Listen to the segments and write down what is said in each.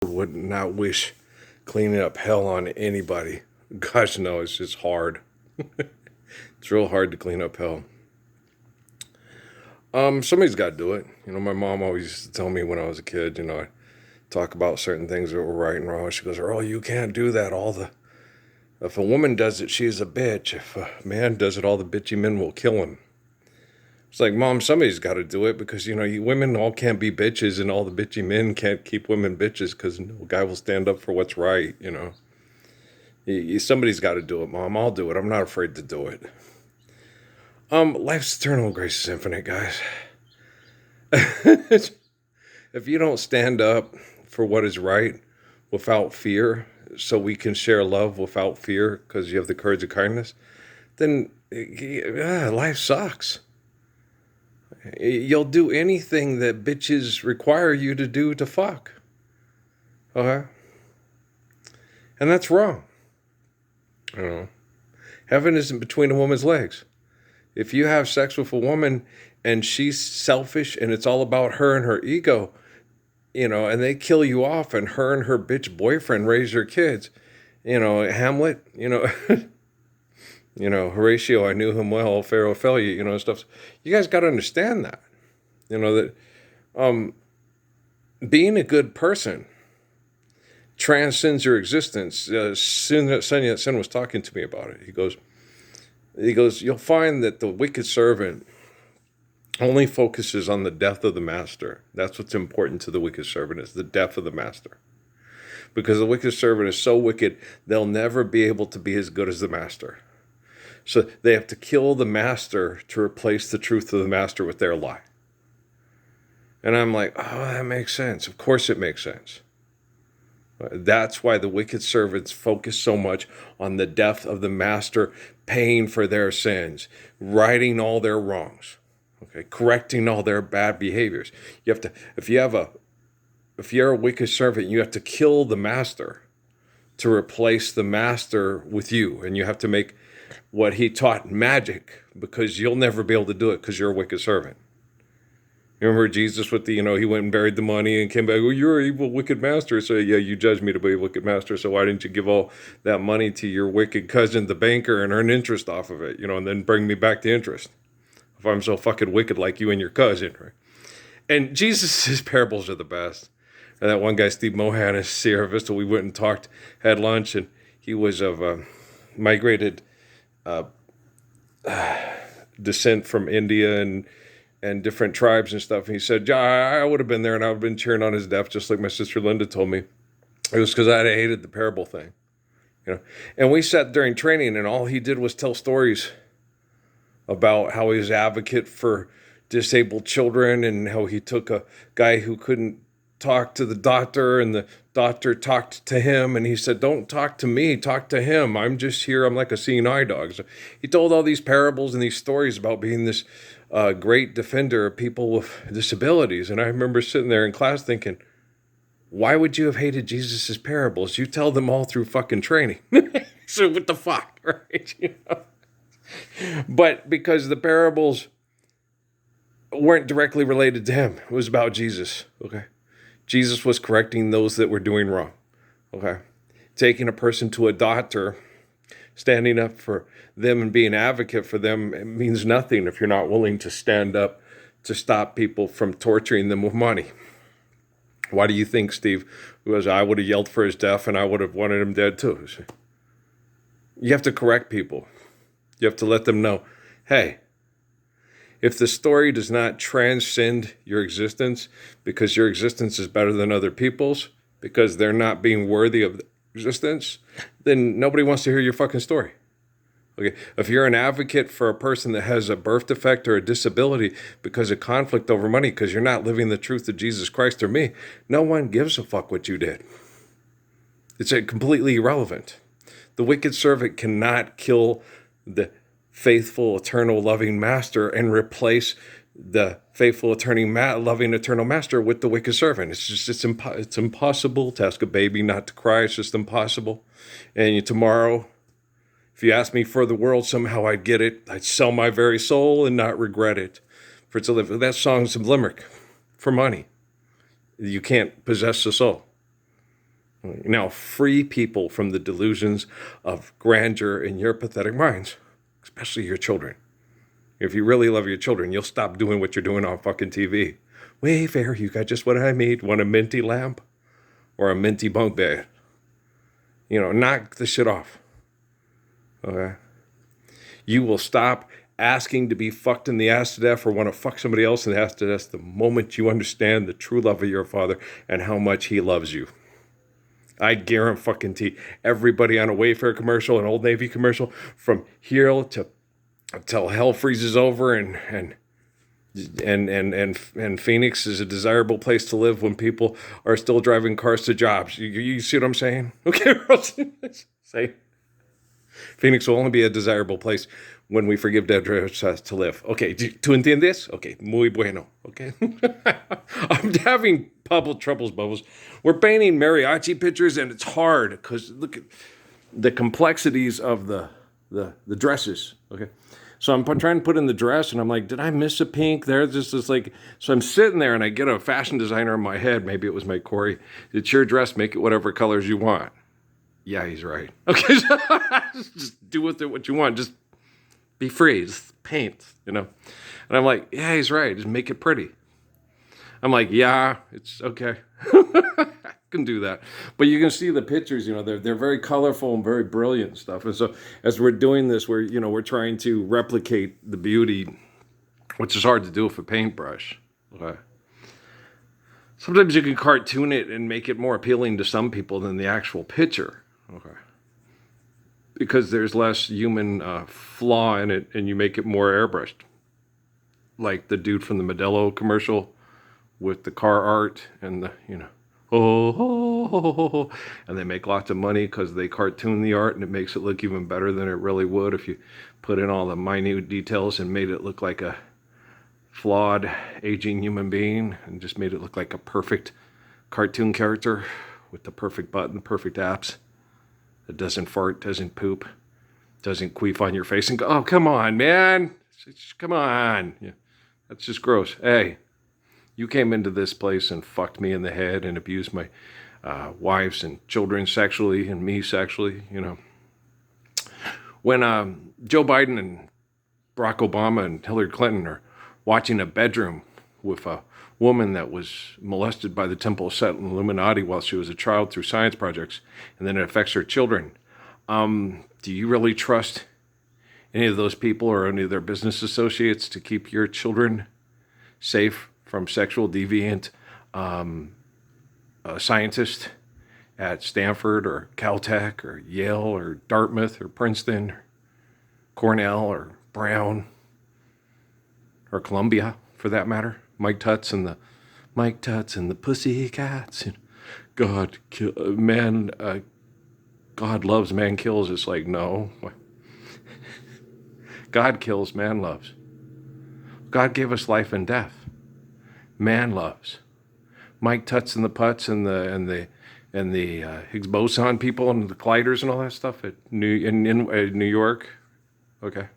would not wish cleaning up hell on anybody. Gosh, no, it's just hard. It's real hard to clean up hell. Somebody's got to do it. My mom always used to tell me when I was a kid, I talk about certain things that were right and wrong. She goes, "Oh, you can't do that. If a woman does it, she's a bitch. If a man does it, all the bitchy men will kill him." It's like, Mom, somebody's got to do it because, you women all can't be bitches and all the bitchy men can't keep women bitches because no guy will stand up for what's right. Somebody's got to do it, Mom. I'll do it. I'm not afraid to do it. Life's eternal, grace is infinite, guys. If you don't stand up for what is right without fear, so we can share love without fear because you have the courage of kindness, then life sucks. You'll do anything that bitches require you to do to fuck. Okay? And that's wrong. Heaven isn't between a woman's legs. If you have sex with a woman and she's selfish and it's all about her and her ego, and they kill you off and her and her bitch boyfriend raise your kids, Hamlet, Horatio, I knew him well, Pharaoh fell you, stuff. You guys got to understand that, that being a good person transcends your existence. Sun Yat-sen was talking to me about it. He goes, you'll find that the wicked servant only focuses on the death of the master. That's what's important to the wicked servant, is the death of the master. Because the wicked servant is so wicked, they'll never be able to be as good as the master. So they have to kill the master to replace the truth of the master with their lie. And I'm like, oh, that makes sense. Of course it makes sense. That's why the wicked servants focus so much on the death of the master, paying for their sins, righting all their wrongs, correcting all their bad behaviors. You have to, if you're a wicked servant, you have to kill the master to replace the master with you, and you have to make what he taught magic, because you'll never be able to do it because you're a wicked servant. You remember Jesus with he went and buried the money and came back, "Oh, you're an evil, wicked master." So, yeah, you judged me to be a wicked master, so why didn't you give all that money to your wicked cousin, the banker, and earn interest off of it, and then bring me back the interest? If I'm so fucking wicked like you and your cousin, right? And Jesus' parables are the best. And that one guy, Steve Mohan, at Sierra Vista, we went and talked, had lunch, and he was of migrated descent from India and different tribes and stuff. And he said, "Yeah, I would have been there and I would have been cheering on his death, just like my sister Linda told me. It was because I hated the parable thing. And we sat during training and all he did was tell stories about how he was an advocate for disabled children and how he took a guy who couldn't talk to the doctor and the doctor talked to him and he said, "Don't talk to me, talk to him. I'm just here. I'm like a seeing eye dog." So he told all these parables and these stories about being this great defender of people with disabilities. And I remember sitting there in class thinking, why would you have hated Jesus's parables? You tell them all through fucking training. So what the fuck, right? But because the parables weren't directly related to him, it was about Jesus, okay? Jesus was correcting those that were doing wrong, okay? Taking a person to a doctor, standing up for them and being an advocate for them, it means nothing if you're not willing to stand up to stop people from torturing them with money. Why do you think, Steve, because I would have yelled for his death and I would have wanted him dead too? You have to correct people. You have to let them know, hey, if the story does not transcend your existence because your existence is better than other people's, because they're not being worthy of existence, then nobody wants to hear your fucking story. Okay, if you're an advocate for a person that has a birth defect or a disability because of conflict over money, because you're not living the truth of Jesus Christ or me, no one gives a fuck what you did. It's completely irrelevant. The wicked servant cannot kill the faithful, eternal, loving master and replace the faithful, loving, eternal master with the wicked servant. It's impossible to ask a baby not to cry. It's just impossible. And tomorrow, if you asked me for the world, somehow I'd get it. I'd sell my very soul and not regret it. For to live. That song's a limerick for money. You can't possess the soul. Now, free people from the delusions of grandeur in your pathetic minds, especially your children. If you really love your children, you'll stop doing what you're doing on fucking TV. Wayfair, you got just what I need. Want a minty lamp or a minty bunk bed? Knock the shit off. Okay? You will stop asking to be fucked in the ass to death or want to fuck somebody else in the ass to death the moment you understand the true love of your Father and how much He loves you. I guarantee everybody on a Wayfair commercial, an Old Navy commercial, from here till hell freezes over and Phoenix is a desirable place to live when people are still driving cars to jobs. You see what I'm saying? Okay, say Phoenix will only be a desirable place when we forgive dead to live. Okay, ¿tú entiendes? Okay, muy bueno. Okay, I'm having public troubles, Bubbles. We're painting mariachi pictures, and it's hard because look at the complexities of the dresses. Okay, so I'm trying to put in the dress, and I'm like, did I miss a pink? There's just this like, so I'm sitting there, and I get a fashion designer in my head. Maybe it was my Corey. It's your dress. Make it whatever colors you want. Yeah, he's right. Okay, so just do with it what you want. Just be free. Just paint, And I'm like, yeah, he's right. Just make it pretty. I'm like, yeah, it's okay. I can do that. But you can see the pictures, they're very colorful and very brilliant and stuff. And so as we're doing this, we're trying to replicate the beauty, which is hard to do with a paintbrush. Okay. Sometimes you can cartoon it and make it more appealing to some people than the actual picture. Okay. Because there's less human flaw in it, and you make it more airbrushed. Like the dude from the Modelo commercial with the car art and the, and they make lots of money because they cartoon the art, and it makes it look even better than it really would if you put in all the minute details and made it look like a flawed, aging human being and just made it look like a perfect cartoon character with the perfect button, perfect apps. That doesn't fart, doesn't poop, doesn't queef on your face and go, oh, come on, man. Come on. Yeah, that's just gross. Hey, you came into this place and fucked me in the head and abused my wives and children sexually and me sexually, When Joe Biden and Barack Obama and Hillary Clinton are watching a bedroom with a woman that was molested by the Temple of Set and Illuminati while she was a child through science projects, and then it affects her children. Do you really trust any of those people or any of their business associates to keep your children safe from sexual deviant scientists at Stanford or Caltech or Yale or Dartmouth or Princeton or Cornell or Brown or Columbia, for that matter? Mike Tutts and the Pussycats. God loves, man kills. It's like, no. God kills, man loves. God gave us life and death. Man loves. Mike Tutts and the Putts and the Higgs boson people and the colliders and all that stuff in New York. Okay.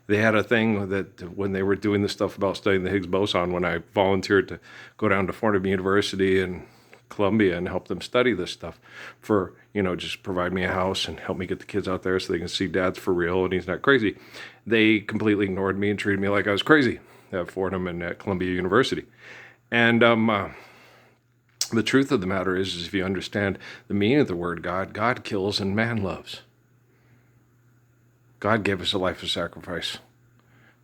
They had a thing that when they were doing the stuff about studying the Higgs boson, when I volunteered to go down to Fordham University and Columbia and help them study this stuff for, just provide me a house and help me get the kids out there so they can see dad's for real and he's not crazy. They completely ignored me and treated me like I was crazy at Fordham and at Columbia University. And the truth of the matter is if you understand the meaning of the word God, God kills and man loves. God gave us a life of sacrifice.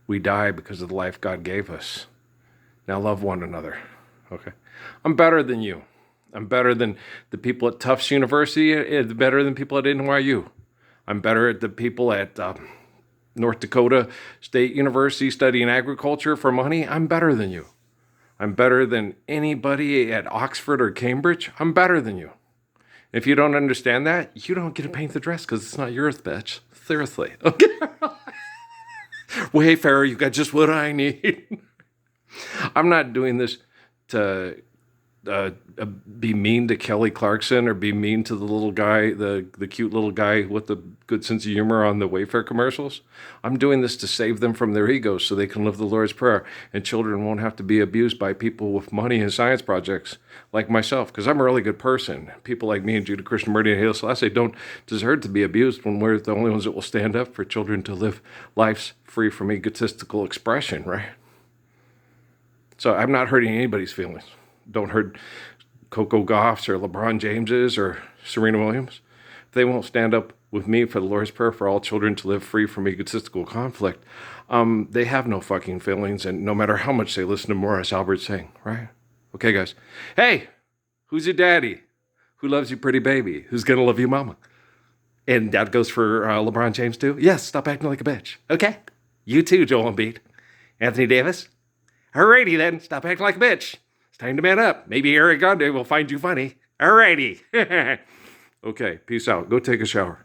We die because of the life God gave us. Now love one another. Okay. I'm better than you. I'm better than the people at Tufts University. It's better than people at NYU. I'm better at the people at North Dakota State University studying agriculture for money. I'm better than you. I'm better than anybody at Oxford or Cambridge. I'm better than you. If you don't understand that, you don't get to paint the dress because it's not yours, bitch. Seriously. Okay. Wayfarer, you got just what I need. I'm not doing this to be mean to Kelly Clarkson or be mean to the little guy, the cute little guy with the good sense of humor on the Wayfair commercials. I'm doing this to save them from their egos so they can live the Lord's Prayer, and children won't have to be abused by people with money and science projects like myself, because I'm a really good person. People like me and Judah Krishnamurti and Haile Selassie don't deserve to be abused when we're the only ones that will stand up for children to live lives free from egotistical expression, right? So I'm not hurting anybody's feelings. Don't hurt Coco Gauff's or LeBron James's or Serena Williams. If they won't stand up with me for the Lord's Prayer for all children to live free from egotistical conflict, they have no fucking feelings, and no matter how much they listen to Morris Albert sing, right? Okay, guys. Hey, who's your daddy? Who loves you, pretty baby? Who's gonna love you, mama? And that goes for LeBron James too? Yes, stop acting like a bitch. Okay? You too, Joel Embiid. Anthony Davis? Alrighty then, stop acting like a bitch. It's time to man up. Maybe Eric Gonde will find you funny. Alrighty. Okay, peace out. Go take a shower.